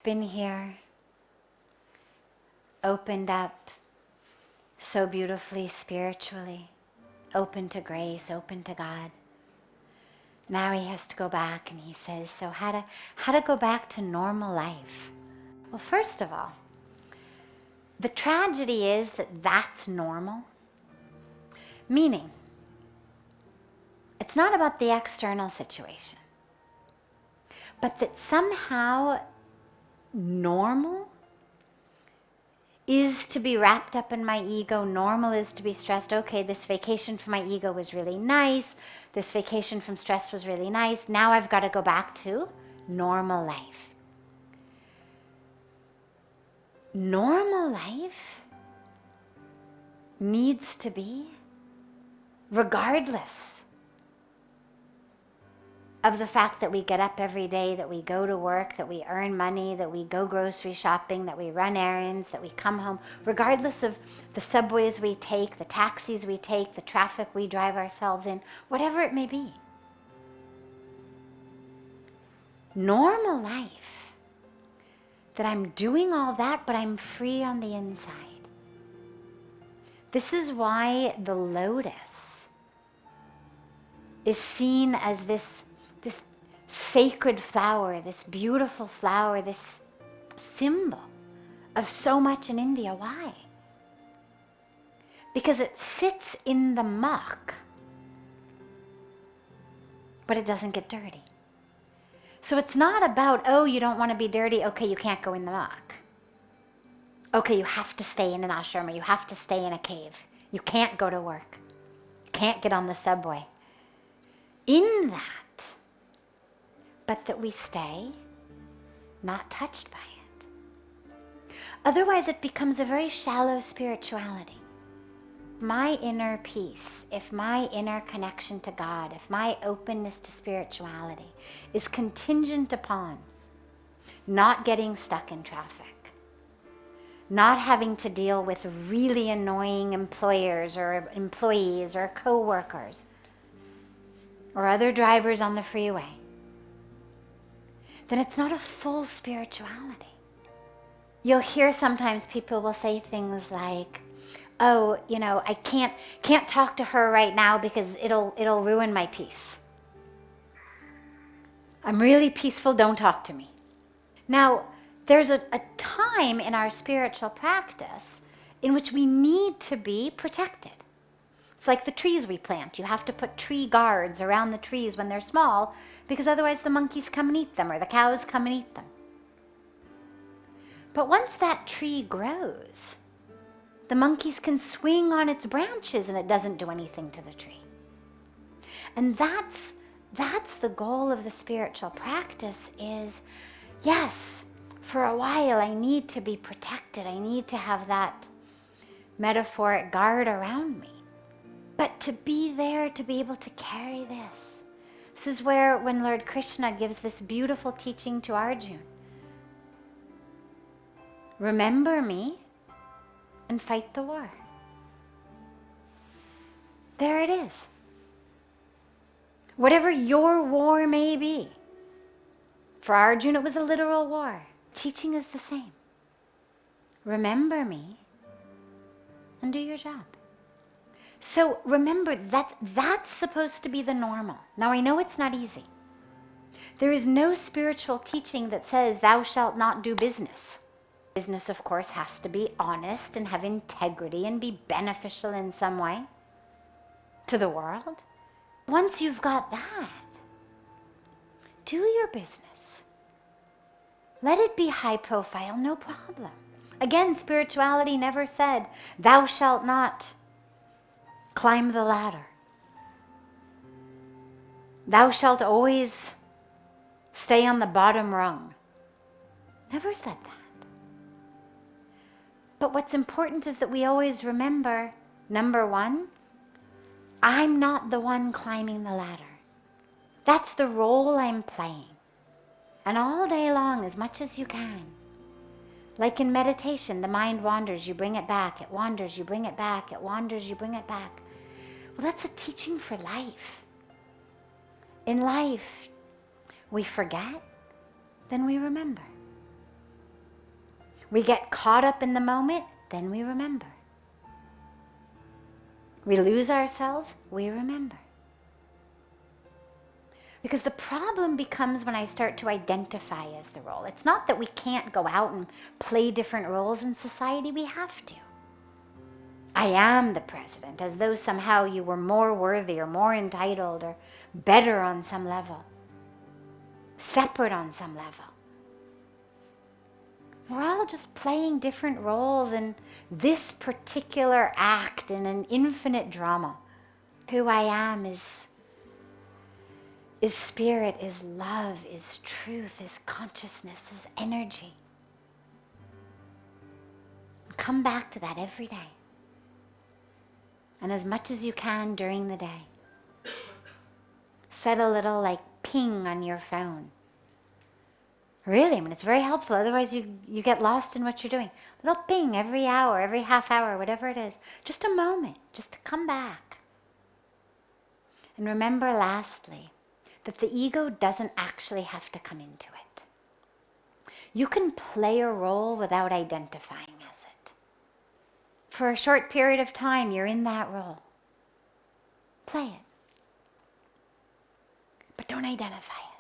Been here, opened up so beautifully spiritually, open to grace, open to God. Now he has to go back, and he says, so how to go back to normal life? Well, first of all, the tragedy is that that's normal. Meaning, it's not about the external situation, but that somehow normal is to be wrapped up in my ego. Normal is to be stressed. Okay, this vacation for my ego was really nice. This vacation from stress was really nice. Now I've got to go back to normal life. Normal life needs to be, regardless of the fact that we get up every day, that we go to work, that we earn money, that we go grocery shopping, that we run errands, that we come home, regardless of the subways we take, the taxis we take, the traffic we drive ourselves in, whatever it may be. Normal life, that I'm doing all that, but I'm free on the inside. This is why the lotus is seen as this sacred flower, this beautiful flower, this symbol of so much in India. Why? Because it sits in the muck, but it doesn't get dirty. So it's not about, oh, you don't want to be dirty, okay, you can't go in the muck. Okay, you have to stay in an ashram, or you have to stay in a cave. You can't go to work. You can't get on the subway. In that, but that we stay not touched by it. Otherwise, it becomes a very shallow spirituality. My inner peace, if my inner connection to God, if my openness to spirituality is contingent upon not getting stuck in traffic, not having to deal with really annoying employers or employees or co-workers or other drivers on the freeway, then it's not a full spirituality. You'll hear sometimes people will say things like, oh, I can't talk to her right now because it'll ruin my peace. I'm really peaceful, don't talk to me. Now, there's a time in our spiritual practice in which we need to be protected. It's like the trees we plant. You have to put tree guards around the trees when they're small, because otherwise the monkeys come and eat them, or the cows come and eat them. But once that tree grows, the monkeys can swing on its branches and it doesn't do anything to the tree. And that's the goal of the spiritual practice is, yes, for a while I need to be protected. I need to have that metaphoric guard around me. But to be there, to be able to carry this is where when Lord Krishna gives this beautiful teaching to Arjuna, remember me and fight the war. There it is. Whatever your war may be. For Arjuna, it was a literal war. Teaching is the same. Remember me and do your job. So remember, that's supposed to be the normal. Now I know it's not easy. There is no spiritual teaching that says thou shalt not do business. Business, of course, has to be honest and have integrity and be beneficial in some way to the world. Once you've got that, do your business. Let it be high profile, no problem. Again, spirituality never said, thou shalt not climb the ladder. Thou shalt always stay on the bottom rung. Never said that. But what's important is that we always remember, number one, I'm not the one climbing the ladder. That's the role I'm playing. And all day long, as much as you can. Like in meditation, the mind wanders, you bring it back. It wanders, you bring it back. It wanders, you bring it back. Well, that's a teaching for life. In life, we forget, then we remember. We get caught up in the moment, then we remember. We lose ourselves, we remember. Because the problem becomes when I start to identify as the role. It's not that we can't go out and play different roles in society, we have to. I am the president, as though somehow you were more worthy or more entitled or better on some level, separate on some level. We're all just playing different roles in this particular act in an infinite drama. Who I am is spirit, is love, is truth, is consciousness, is energy. Come back to that every day. And as much as you can during the day. Set a little ping on your phone. Really, it's very helpful. Otherwise you get lost in what you're doing. A little ping every hour, every half hour, whatever it is. Just a moment, just to come back. And remember lastly, that the ego doesn't actually have to come into it. You can play a role without identifying as it. For a short period of time, you're in that role. Play it. But don't identify it.